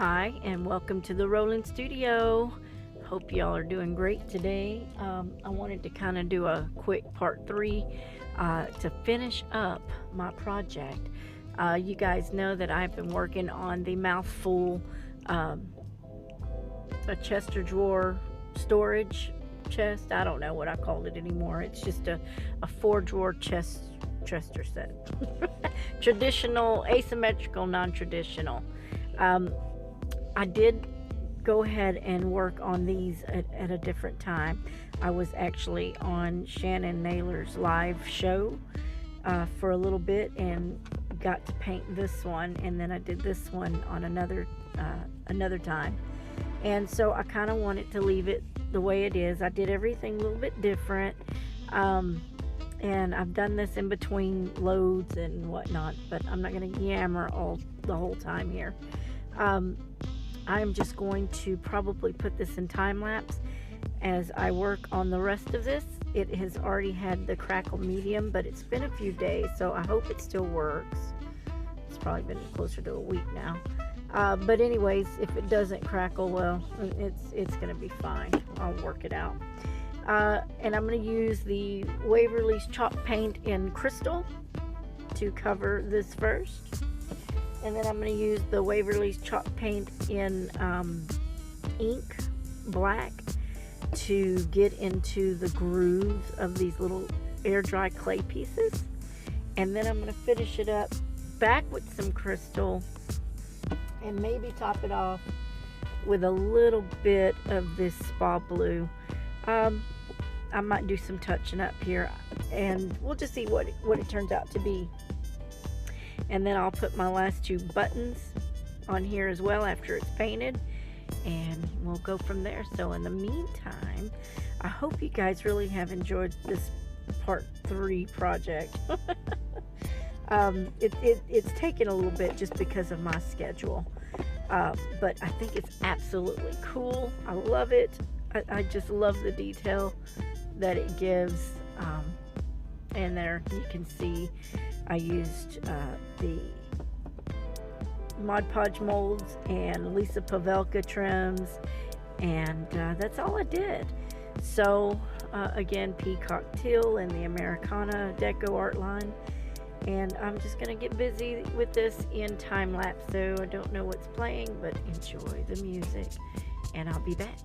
Hi, and welcome to the Rolling Studio. Hope y'all are doing great today. I wanted to kind of do a quick part 3 to finish up my project. You guys know that I've been working on the mouthful, a chest or drawer storage chest. I don't know what I called it anymore. It's just a 4-drawer chester set. Traditional, asymmetrical, non-traditional. I did go ahead and work on these at a different time. I was actually on Shannon Naylor's live show for a little bit and got to paint this one, and then I did this one on another time. And so I kind of wanted to leave it the way it is. I did everything a little bit different, and I've done this in between loads and whatnot, but I'm not going to yammer the whole time here. I'm just going to probably put this in time lapse as I work on the rest of this. It has already had the crackle medium, but it's been a few days, so I hope it still works. It's probably been closer to a week now. But anyways, if it doesn't crackle, well, it's going to be fine. I'll work it out. And I'm going to use the Waverly's chalk paint in crystal to cover this first. And then I'm going to use the Waverly's chalk paint in ink black to get into the grooves of these little air dry clay pieces. And then I'm going to finish it up back with some crystal and maybe top it off with a little bit of this spa blue. I might do some touching up here, and we'll just see what it turns out to be. And then I'll put my last 2 buttons on here as well after it's painted, and we'll go from there. So in the meantime, I hope you guys really have enjoyed this part 3 project. It's taken a little bit just because of my schedule, but I think it's absolutely cool. I love it. I just love the detail that it gives. And there you can see I used the Mod Podge molds and Lisa Pavelka trims, and that's all I did. So again, Peacock Teal and the Americana Deco art line, and I'm just gonna get busy with this in time lapse, so I don't know what's playing, but enjoy the music, and I'll be back.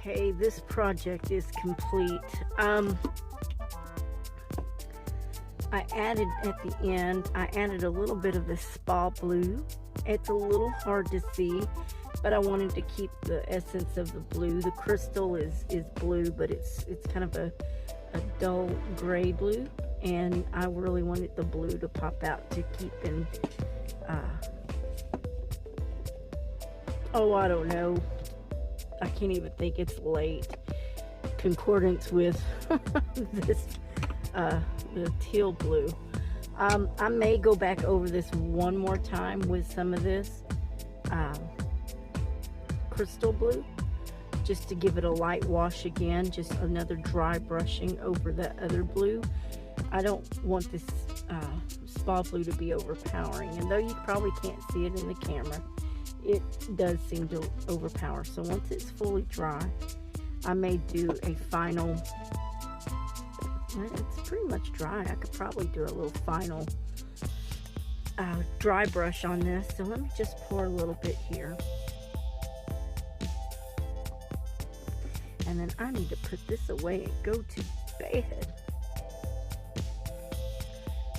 Okay, this project is complete. I added at the end, I added a little bit of this spa blue. It's a little hard to see, but I wanted to keep the essence of the blue. The crystal is blue, but it's kind of a dull gray blue, and I really wanted the blue to pop out to keep in, oh, I don't know. I can't even think, it's late. Concordance with this, the teal blue. I may go back over this one more time with some of this crystal blue, just to give it a light wash again, just another dry brushing over the other blue. I don't want this spa blue to be overpowering, and though you probably can't see it in the camera, it does seem to overpower. So once it's fully dry, I may do a final, it's pretty much dry. I could probably do a little final dry brush on this. So let me just pour a little bit here. And then I need to put this away and go to bed.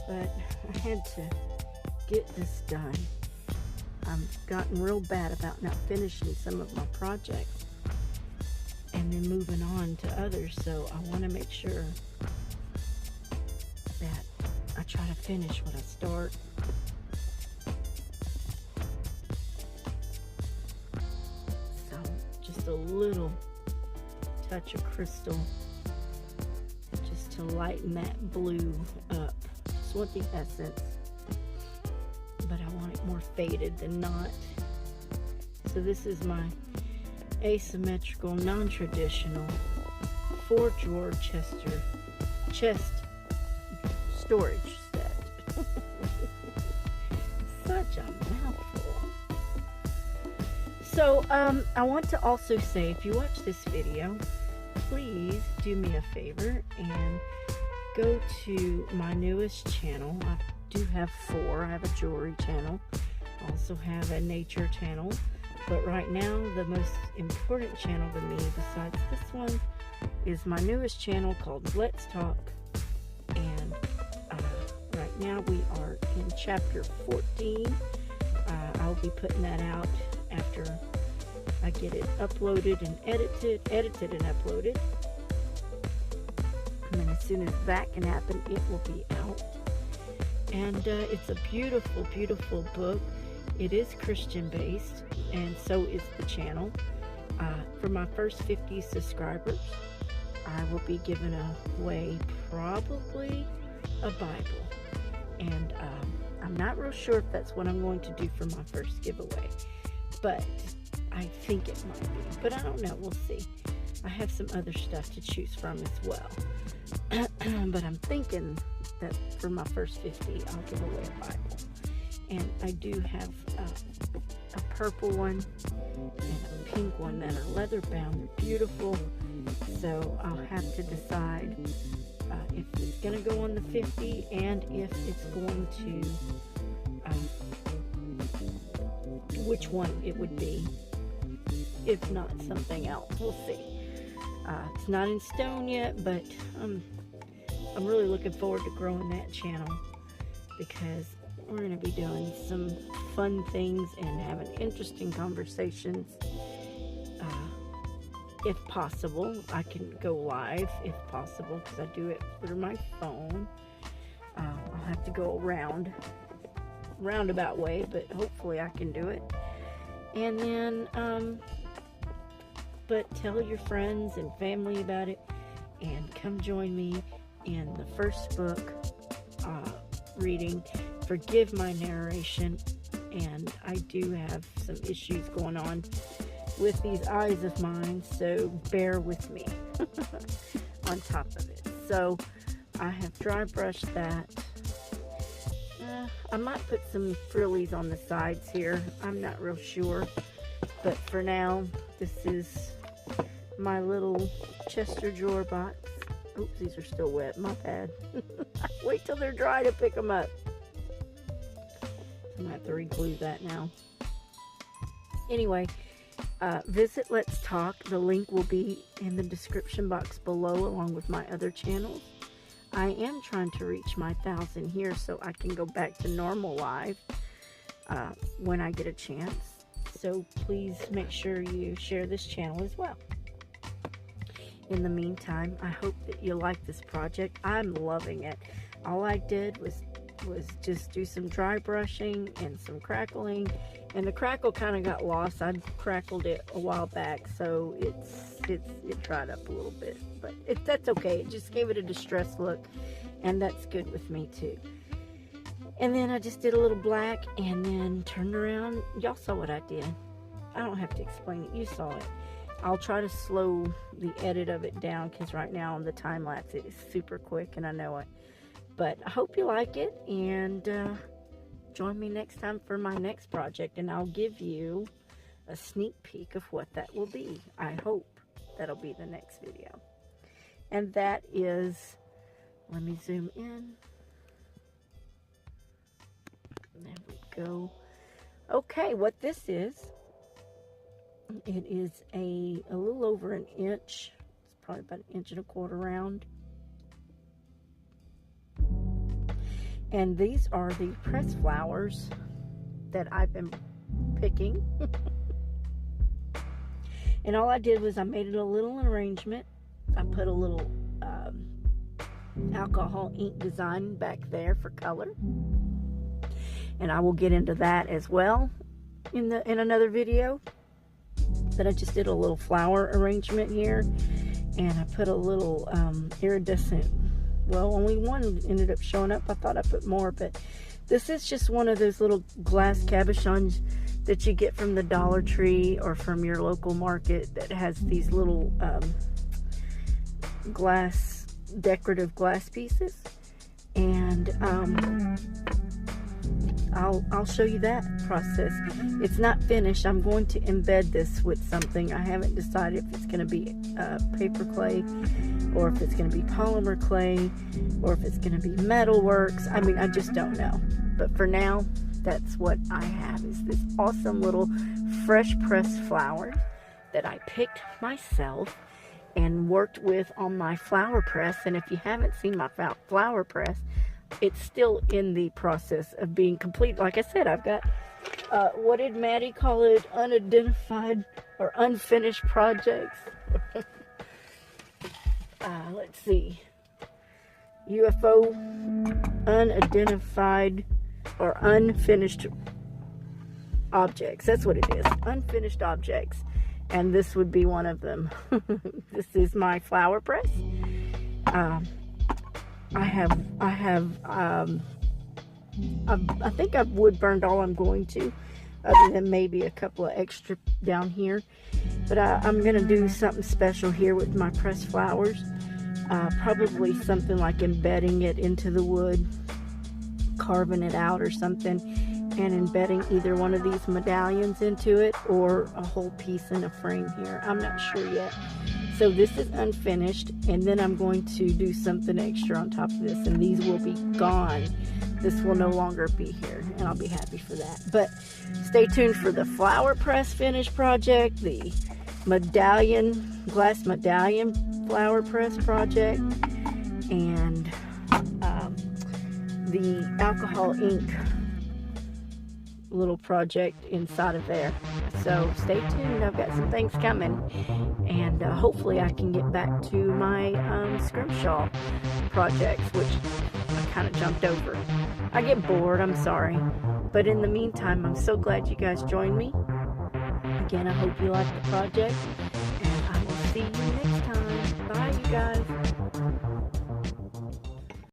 But I had to get this done. I've gotten real bad about not finishing some of my projects and then moving on to others, so I want to make sure that I try to finish what I start. So just a little touch of crystal just to lighten that blue up. Just want the essence, but I want it more faded than not. So this is my asymmetrical, non-traditional 4-drawer chest storage set. Such a mouthful. So I want to also say, if you watch this video, please do me a favor and go to my newest channel. I do have 4. I have a jewelry channel, also have a nature channel, but right now the most important channel to me besides this one is my newest channel called Let's Talk, and right now we are in chapter 14. I'll be putting that out after I get it uploaded and edited and uploaded, and then as soon as that can happen, it will be out. And it's a beautiful, beautiful book. It is Christian based, and so is the channel. For my first 50 subscribers, I will be giving away probably a Bible, and I'm not real sure if that's what I'm going to do for my first giveaway, but I think it might be, but I don't know, we'll see. I have some other stuff to choose from as well. But I'm thinking that for my first 50, I'll give away a Bible. And I do have a purple one and a pink one that are leather bound. They're beautiful. So I'll have to decide if it's going to go on the 50 and if it's going to, which one it would be. If not, something else. We'll see. It's not in stone yet, but I'm really looking forward to growing that channel, because we're going to be doing some fun things and having interesting conversations. If possible, I can go live if possible, because I do it through my phone. I'll have to go roundabout way, but hopefully I can do it. And then but tell your friends and family about it, and come join me in the first book reading. Forgive my narration, and I do have some issues going on with these eyes of mine, so bear with me on top of it. So I have dry brushed that. I might put some frillies on the sides here, I'm not real sure, but for now this is my little Chester drawer box. Oops, these are still wet, my bad. Wait till they're dry to pick them up. I'm gonna have to re-glue that now. Anyway, visit Let's Talk. The link will be in the description box below, along with my other channels. I am trying to reach my 1,000 here so I can go back to normal live when I get a chance. So please make sure you share this channel as well. In the meantime, I hope that you like this project. I'm loving it. All I did was just do some dry brushing and some crackling, and the crackle kind of got lost. I crackled it a while back, so it dried up a little bit, but that's okay. It just gave it a distressed look, and that's good with me too. And then I just did a little black and then turned around. Y'all saw what I did. I don't have to explain it. You saw it. I'll try to slow the edit of it down, because right now on the time lapse it is super quick, and I know it. But I hope you like it, and join me next time for my next project, and I'll give you a sneak peek of what that will be. I hope that'll be the next video. And that is, let me zoom in. There we go. Okay, what this is, it is a little over an inch. It's probably about 1.25 inches round. And these are the pressed flowers that I've been picking. And all I did was I made it a little arrangement. I put a little alcohol ink design back there for color. And I will get into that as well in another video. But I just did a little flower arrangement here, and I put a little iridescent. Well, only one ended up showing up. I thought I put more, but this is just one of those little glass cabochons that you get from the Dollar Tree or from your local market that has these little decorative glass pieces. And I'll show you that process. It's not finished. I'm going to embed this with something. I haven't decided if it's going to be paper clay, or if it's going to be polymer clay, or if it's going to be metalworks. I mean, I just don't know. But for now, that's what I have, is this awesome little fresh pressed flower that I picked myself and worked with on my flower press. And if you haven't seen my flower press, it's still in the process of being complete. Like I said, I've got, what did Maddie call it? Unidentified or unfinished projects. Let's see. UFO, unidentified or unfinished objects. That's what it is. Unfinished objects. And this would be one of them. This is my flower press. I think I've wood burned all I'm going to, other than maybe a couple of extra down here. But I'm going to do something special here with my pressed flowers. Probably something like embedding it into the wood, carving it out or something, and embedding either one of these medallions into it or a whole piece in a frame here. I'm not sure yet. So this is unfinished, and then I'm going to do something extra on top of this, and these will be gone. This will no longer be here, and I'll be happy for that. But stay tuned for the flower press finish project, the medallion, glass medallion flower press project, and the alcohol ink little project inside of there. So stay tuned. I've got some things coming, and hopefully I can get back to my scrimshaw projects, which I kind of jumped over. I get bored, I'm sorry, but in the meantime, I'm so glad you guys joined me. Again, I hope you like the project,